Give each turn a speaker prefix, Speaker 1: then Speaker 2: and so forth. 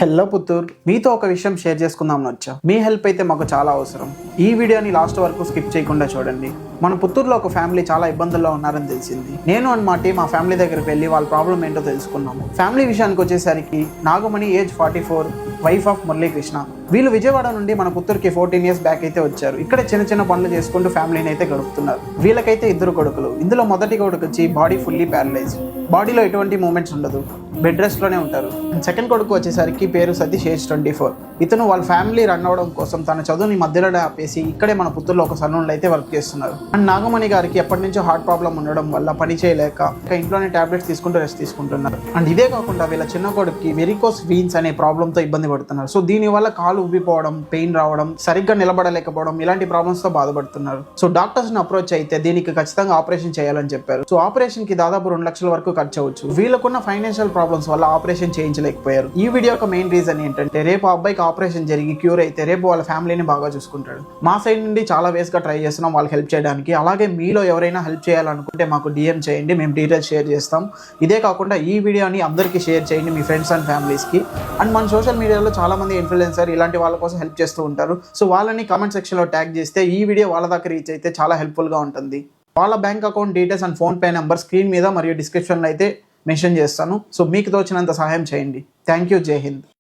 Speaker 1: Hello Puttur, మీతో ఒక విషయం షేర్ చేసుకుందామని వచ్చా. మీ హెల్ప్ అయితే మాకు చాలా అవసరం. ఈ వీడియోని లాస్ట్ వరకు స్కిప్ చేయకుండా చూడండి. మన పుత్తూరులో ఒక ఫ్యామిలీ చాలా ఇబ్బందుల్లో ఉన్నారని తెలిసింది. నేను అండ్ మా టీం మా ఫ్యామిలీ దగ్గరికి వెళ్ళి వాళ్ళ ప్రాబ్లం ఏంటో తెలుసుకున్నాము. ఫ్యామిలీ విషయానికి వచ్చేసరికి Nagamani age 44, wife of Muralikrishna. వీళ్ళు విజయవాడ నుండి మన పుత్తూరుకి 14 years బ్యాక్ అయితే వచ్చారు. ఇక్కడ చిన్న చిన్న పనులు చేసుకుంటూ ఫ్యామిలీని అయితే గడుపుతున్నారు. వీళ్ళకైతే 2 కొడుకులు. ఇందులో మొదటి కొడుకు వచ్చి బాడీ ఫుల్లీ ప్యారలైజ్, బాడీలో ఎటువంటి మూమెంట్స్ ఉండదు, బెడ్ రెస్ట్ లోనే ఉంటారు. సెకండ్ కొడుకు వచ్చేసరికి పేరు సతీష్, ఏజ్ 24. ఇతను వాళ్ళ ఫ్యామిలీ రన్ అవ్వడం కోసం తన చదువుని మధ్యలో ఆపేసి ఇక్కడే మన పుత్తూరులో ఒక సలూన్లో అయితే వర్క్ చేస్తున్నారు. అండ్ నాగమణి గారికి ఎప్పటి నుంచో హార్ట్ ప్రాబ్లం ఉండడం వల్ల పని చేయలేక ఇంట్లోనే టాబ్లెట్స్ తీసుకుంటూ రెస్ట్ తీసుకుంటున్నారు. అండ్ ఇదే కాకుండా వీళ్ళ చిన్న కొడుకుకి వెరికోస్ వీన్స్ అనే ప్రాబ్లంతో ఇబ్బంది పడుతున్నారు. సో దీని వల్ల కాలు ఉబ్బిపోవడం, పెయిన్ రావడం, సరిగ్గా నిలబడలేకపోవడం ఇలాంటి ప్రాబ్లమ్స్ తో బాధపడుతున్నారు. సో డాక్టర్స్ ని అప్రోచ్ అయితే దీనికి ఖచ్చితంగా ఆపరేషన్ చేయాలని చెప్పారు. సో ఆపరేషన్ కి దాదాపు 2 లక్షల వరకు ఖర్చు అవ్వచ్చు. వీళ్ళకున్న ఫైనాన్షియల్ ప్రాబ్లమ్స్ వల్ల ఆపరేషన్ చేయించలేకపోయారు. ఈ వీడియో యొక్క మెయిన్ రీజన్ ఏంటంటే రేపు ఆ అబ్బాయికి ఆపరేషన్ జరిగి క్యూర్ అయితే రేపు వాళ్ళ ఫ్యామిలీని బాగా చూసుకుంటాడు. మా సైడ్ నుండి చాలా వేస్ గా ట్రై చేస్తున్నాం వాళ్ళకి హెల్ప్ చేయడానికి. అలాగే మీలో ఎవరైనా హెల్ప్ చేయాలనుకుంటే మాకు DM చేయండి, మేము డీటెయిల్స్ షేర్ చేస్తాం. ఇదే కాకుండా ఈ వీడియోని అందరికీ షేర్ చేయండి, మీ ఫ్రెండ్స్ అండ్ ఫ్యామిలీస్ కి. అండ్ మన సోషల్ మీడియాలో చాలా మంది ఇన్ఫ్లుయెన్సర్ ఇలాంటి వాళ్ళ కోసం హెల్ప్ చేస్తూ ఉంటారు. సో వాళ్ళని కామెంట్ సెక్షన్ లో ట్యాగ్ చేస్తే ఈ వీడియో వాళ్ళ దాకా రీచ్ అయితే చాలా హెల్ప్ఫుల్ గా ఉంటుంది. వాళ్ళ bank account details and phone pay number screen మీద మరియు డిస్క్రిప్షన్లో అయితే మెన్షన్ చేస్తాను. సో మీకు తోచినంత సహాయం చేయండి. Thank you. జై హింద్.